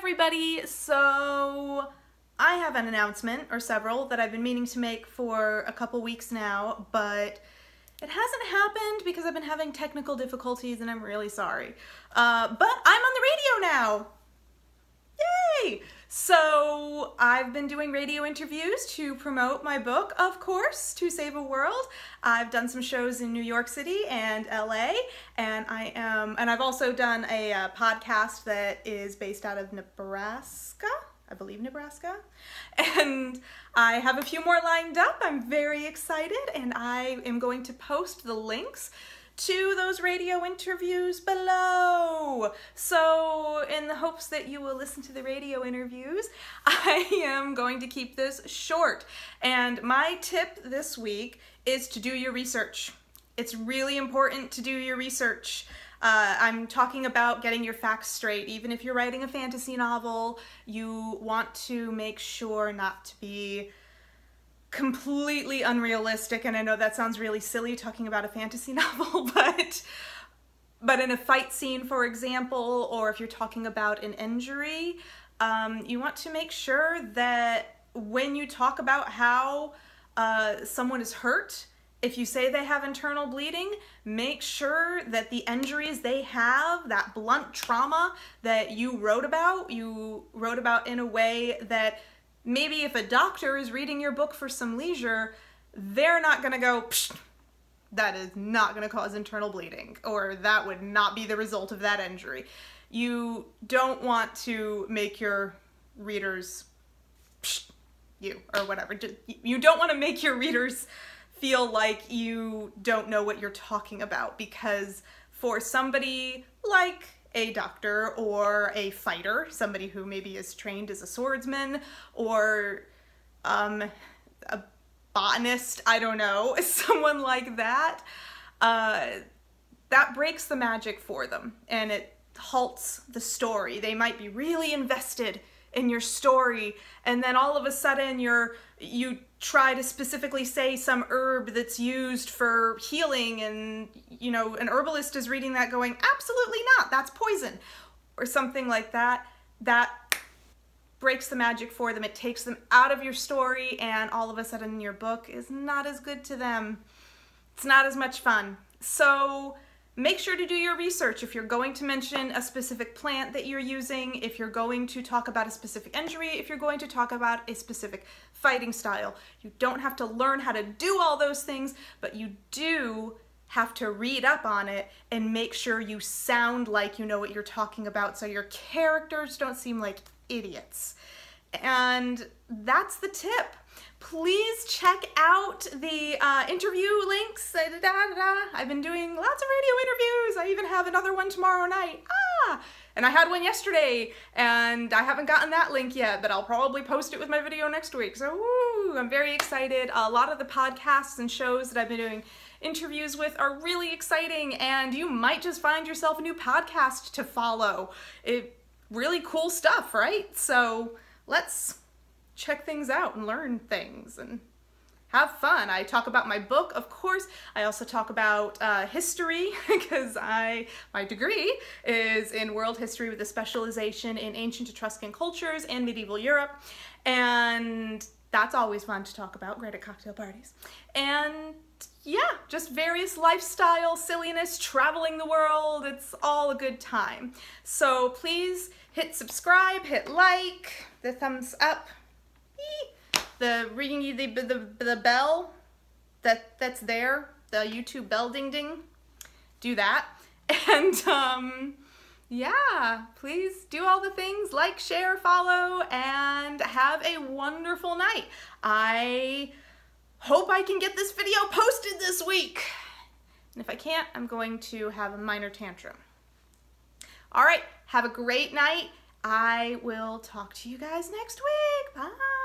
everybody. So I have an announcement, or several, that I've been meaning to make for a couple weeks now, but it hasn't happened because I've been having technical difficulties and I'm really sorry. But I'm on the radio now. Yay! So I've been doing radio interviews to promote my book, of course, To Save a World. I've done some shows in New York City and LA, and I've also done a podcast that is based out of Nebraska. I believe Nebraska. And I have a few more lined up. I'm very excited, and I am going to post the links to those radio interviews below. So in the hopes that you will listen to the radio interviews, I am going to keep this short. And my tip this week is to do your research. It's really important to do your research. I'm talking about getting your facts straight. Even if you're writing a fantasy novel, you want to make sure not to be completely unrealistic, and I know that sounds really silly talking about a fantasy novel, but in a fight scene, for example, or if you're talking about an injury, you want to make sure that when you talk about how someone is hurt, if you say they have internal bleeding, make sure that the injuries they have, that blunt trauma that you wrote about in a way that maybe if a doctor is reading your book for some leisure, they're not going to go, psh, that is not going to cause internal bleeding, or that would not be the result of that injury. You don't want to make your readers, psh, or whatever. You don't want to make your readers feel like you don't know what you're talking about, because for somebody like a doctor or a fighter, somebody who maybe is trained as a swordsman, or a botanist, I don't know, someone like that, that breaks the magic for them, and it halts the story. They might be really invested in your story, and then all of a sudden you try to specifically say some herb that's used for healing, and an herbalist is reading that going, absolutely not, that's poison, or something like that. That breaks the magic for them. It takes them out of your story, and all of a sudden your book is not as good to them. It's not as much fun. So make sure to do your research. If you're going to mention a specific plant that you're using, if you're going to talk about a specific injury, if you're going to talk about a specific fighting style, you don't have to learn how to do all those things, but you do have to read up on it and make sure you sound like you know what you're talking about, so your characters don't seem like idiots. And that's the tip. Please check out the interview links. I've been doing lots of radio interviews. I even have another one tomorrow night. And I had one yesterday, and I haven't gotten that link yet, but I'll probably post it with my video next week. So woo, I'm very excited. A lot of the podcasts and shows that I've been doing interviews with are really exciting, and you might just find yourself a new podcast to follow. Really cool stuff, right? So let's check things out and learn things and have fun. I talk about my book, of course. I also talk about history, because my degree is in world history with a specialization in ancient Etruscan cultures and medieval Europe. And that's always fun to talk about, great at cocktail parties. And yeah, just various lifestyle silliness, traveling the world. It's all a good time. So please hit subscribe, hit like, the thumbs up, the ringing the bell that's there, the YouTube bell ding ding. Do that. And yeah, please do all the things, like, share, follow, and have a wonderful night. I hope I can get this video posted this week. And if I can't, I'm going to have a minor tantrum. All right, have a great night. I will talk to you guys next week. Bye.